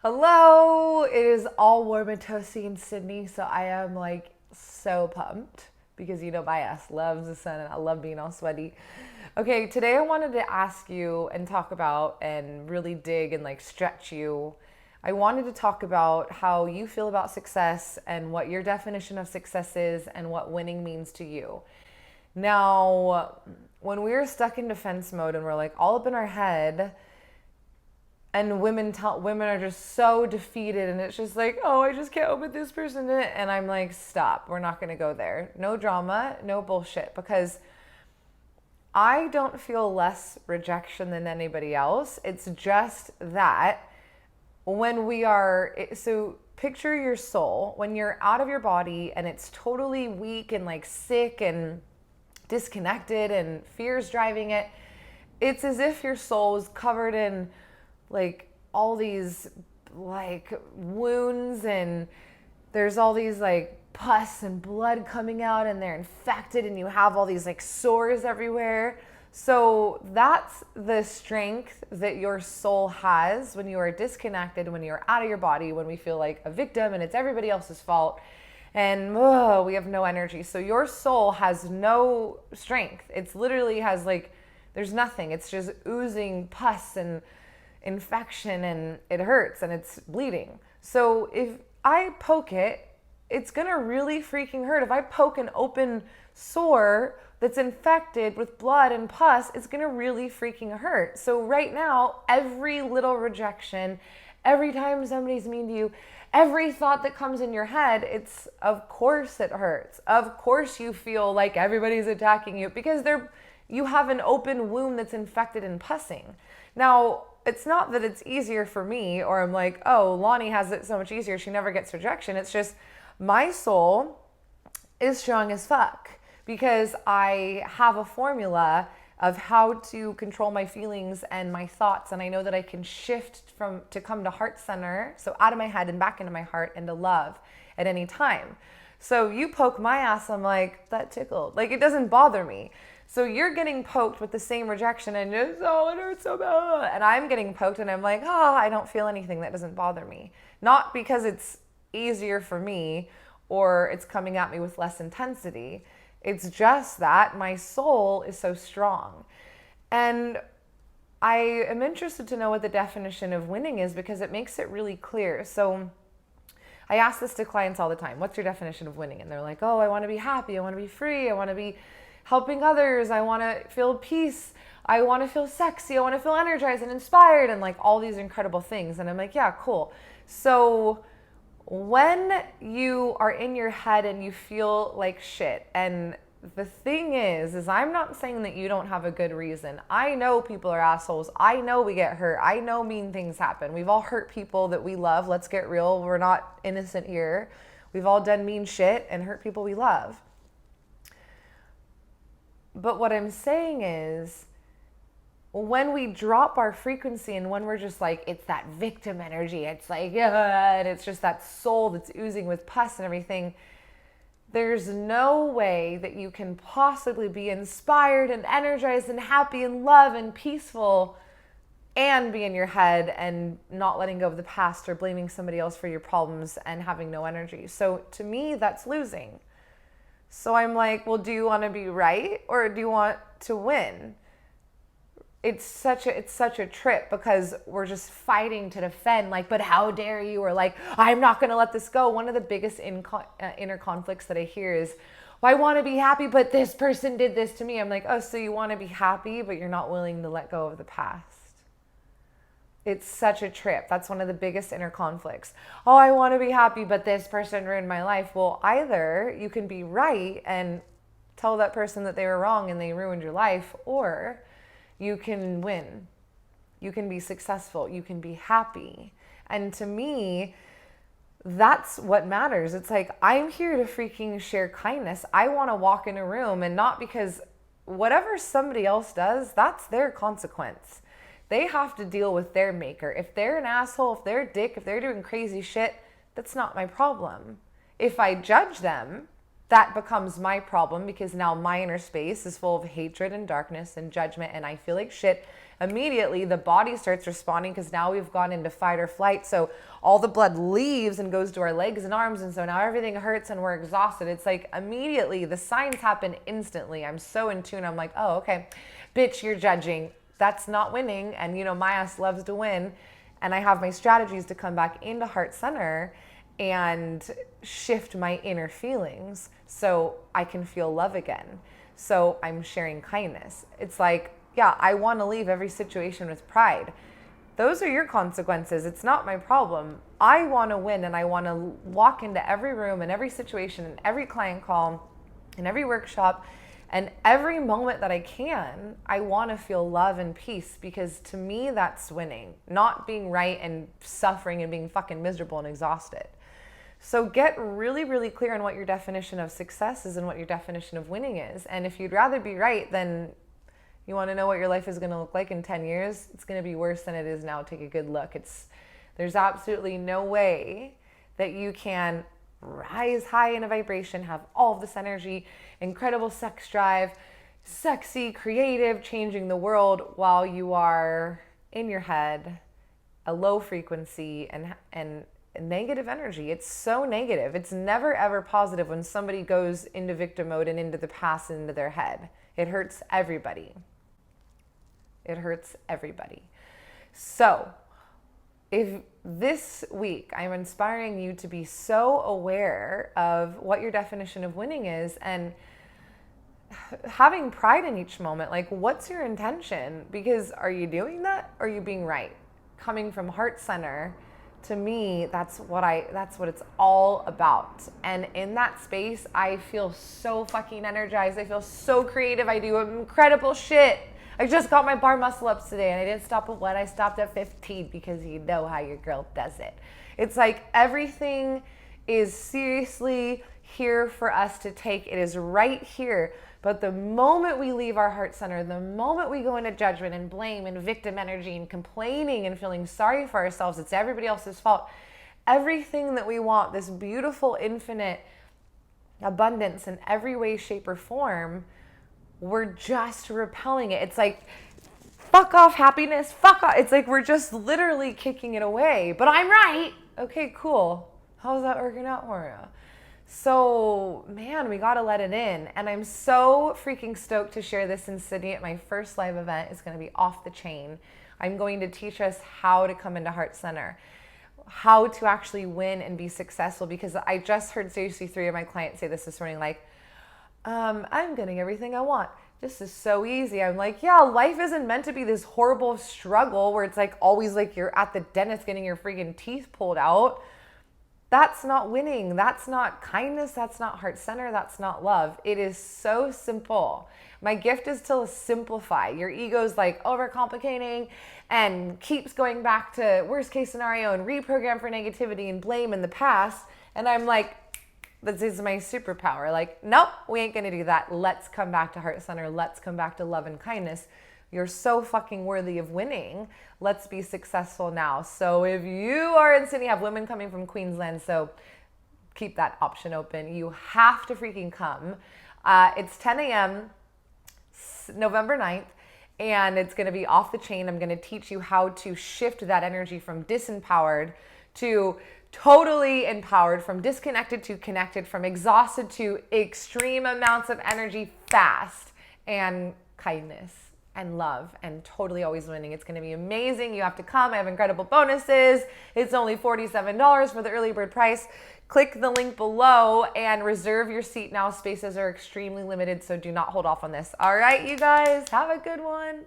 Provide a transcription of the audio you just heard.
Hello! It is all warm and toasty in Sydney, so I am like so pumped because my ass loves the sun and I love being all sweaty. Okay, today I wanted to ask you and talk about and really dig and like stretch you. I wanted to talk about how you feel about success and what your definition of success is and what winning means to you. Now, when we're stuck in defense mode and we're like all up in our head, and women are just so defeated, and it's just like, oh, I just can't open this person, and I'm like, stop, we're not going to go there. No drama, no bullshit, because I don't feel less rejection than anybody else. It's just that when we are, so picture your soul when you're out of your body and it's totally weak and like sick and disconnected and fear's driving it. It's as if your soul was covered in like all these like wounds, and there's all these like pus and blood coming out, and they're infected, and you have all these like sores everywhere. So that's the strength that your soul has when you are disconnected, when you're out of your body, when we feel like a victim and it's everybody else's fault, and we have no energy. So your soul has no strength. It's literally has like, there's nothing. It's just oozing pus and infection, and it hurts and it's bleeding. So if I poke it, it's gonna really freaking hurt. If I poke an open sore that's infected with blood and pus, it's gonna really freaking hurt. So right now, every little rejection, every time somebody's mean to you, every thought that comes in your head, it's, of course it hurts. Of course you feel like everybody's attacking you because you have an open wound that's infected and pussing. Now, it's not that it's easier for me, or I'm like, oh, Lani has it so much easier, she never gets rejection. It's just my soul is strong as fuck because I have a formula of how to control my feelings and my thoughts, and I know that I can shift to come to heart center, so out of my head and back into my heart, and to love at any time. So you poke my ass, I'm like, that tickled. Like, it doesn't bother me. So you're getting poked with the same rejection, and just, oh, it hurts so bad. And I'm getting poked, and I'm like, I don't feel anything. That doesn't bother me. Not because it's easier for me or it's coming at me with less intensity. It's just that my soul is so strong. And I am interested to know what the definition of winning is because it makes it really clear. So I ask this to clients all the time. What's your definition of winning? And they're like, oh, I want to be happy. I want to be free. I want to be helping others. I want to feel peace. I want to feel sexy. I want to feel energized and inspired, and like all these incredible things. And I'm like, yeah, cool. So when you are in your head and you feel like shit, and the thing is I'm not saying that you don't have a good reason. I know people are assholes. I know we get hurt. I know mean things happen. We've all hurt people that we love. Let's get real. We're not innocent here. We've all done mean shit and hurt people we love. But what I'm saying is, when we drop our frequency and when we're just like, it's that victim energy, it's like, and it's just that soul that's oozing with pus and everything, there's no way that you can possibly be inspired and energized and happy and love and peaceful and be in your head and not letting go of the past or blaming somebody else for your problems and having no energy. So to me, that's losing. So I'm like, well, do you want to be right or do you want to win? It's such a trip because we're just fighting to defend, like, but how dare you? Or like, I'm not going to let this go. One of the biggest inner conflicts that I hear is, well, I want to be happy, but this person did this to me. I'm like, oh, so you want to be happy, but you're not willing to let go of the past. It's such a trip. That's one of the biggest inner conflicts. Oh, I want to be happy, but this person ruined my life. Well, either you can be right and tell that person that they were wrong and they ruined your life, or you can win. You can be successful. You can be happy. And to me, that's what matters. It's like, I'm here to freaking share kindness. I want to walk in a room, and not because whatever somebody else does, that's their consequence. They have to deal with their maker. If they're an asshole, if they're a dick, if they're doing crazy shit, that's not my problem. If I judge them, that becomes my problem because now my inner space is full of hatred and darkness and judgment, and I feel like shit, immediately the body starts responding because now we've gone into fight or flight. So all the blood leaves and goes to our legs and arms. And so now everything hurts and we're exhausted. It's like immediately the signs happen instantly. I'm so in tune. I'm like, oh, okay, bitch, you're judging. That's not winning. And my ass loves to win. And I have my strategies to come back into heart center and shift my inner feelings so I can feel love again. So I'm sharing kindness. It's like, yeah, I want to leave every situation with pride. Those are your consequences. It's not my problem. I want to win, and I want to walk into every room and every situation and every client call and every workshop and every moment that I can. I want to feel love and peace, because to me that's winning, not being right and suffering and being fucking miserable and exhausted. So get really, really clear on what your definition of success is and what your definition of winning is. And if you'd rather be right, then you want to know what your life is going to look like in 10 years, it's going to be worse than it is now. Take a good look. There's absolutely no way that you can rise high in a vibration, have all of this energy, incredible sex drive, sexy, creative, changing the world, while you are in your head, a low frequency and negative energy. It's so negative. It's never ever positive when somebody goes into victim mode and into the past and into their head. It hurts everybody. It hurts everybody. So if this week I'm inspiring you to be so aware of what your definition of winning is and having pride in each moment, like what's your intention? Because are you doing that, or are you being right? Coming from heart center, to me, that's what it's all about. And in that space, I feel so fucking energized. I feel so creative. I do incredible shit. I just got my bar muscle ups today, and I didn't stop at 1. I stopped at 15, because you know how your girl does it. It's like everything is seriously here for us to take. It is right here. But the moment we leave our heart center, the moment we go into judgment and blame and victim energy and complaining and feeling sorry for ourselves, it's everybody else's fault. Everything that we want, this beautiful, infinite abundance in every way, shape, or form, we're just repelling it. It's like, fuck off happiness, fuck off. It's like we're just literally kicking it away. But I'm right. Okay, cool. How's that working out for you? So, man, we got to let it in. And I'm so freaking stoked to share this in Sydney at my first live event. It's going to be off the chain. I'm going to teach us how to come into heart center, how to actually win and be successful. Because I just heard seriously 3 of my clients say this morning, like, I'm getting everything I want. This is so easy. I'm like, yeah, life isn't meant to be this horrible struggle where it's like always like you're at the dentist getting your freaking teeth pulled out. That's not winning. That's not kindness. That's not heart center. That's not love. It is so simple. My gift is to simplify. Your ego's like overcomplicating and keeps going back to worst case scenario and reprogram for negativity and blame in the past. And I'm like, this is my superpower. Like, nope, we ain't gonna do that. Let's come back to heart center. Let's come back to love and kindness. You're so fucking worthy of winning. Let's be successful now. So if you are in Sydney, have women coming from Queensland, so keep that option open. You have to freaking come. It's 10 a.m. November 9th, and it's going to be off the chain. I'm going to teach you how to shift that energy from disempowered to totally empowered, from disconnected to connected, from exhausted to extreme amounts of energy fast, and kindness and love, and totally always winning. It's going to be amazing. You have to come. I have incredible bonuses. It's only $47 for the early bird price. Click the link below and reserve your seat now. Spaces are extremely limited, so do not hold off on this. All right, you guys, have a good one.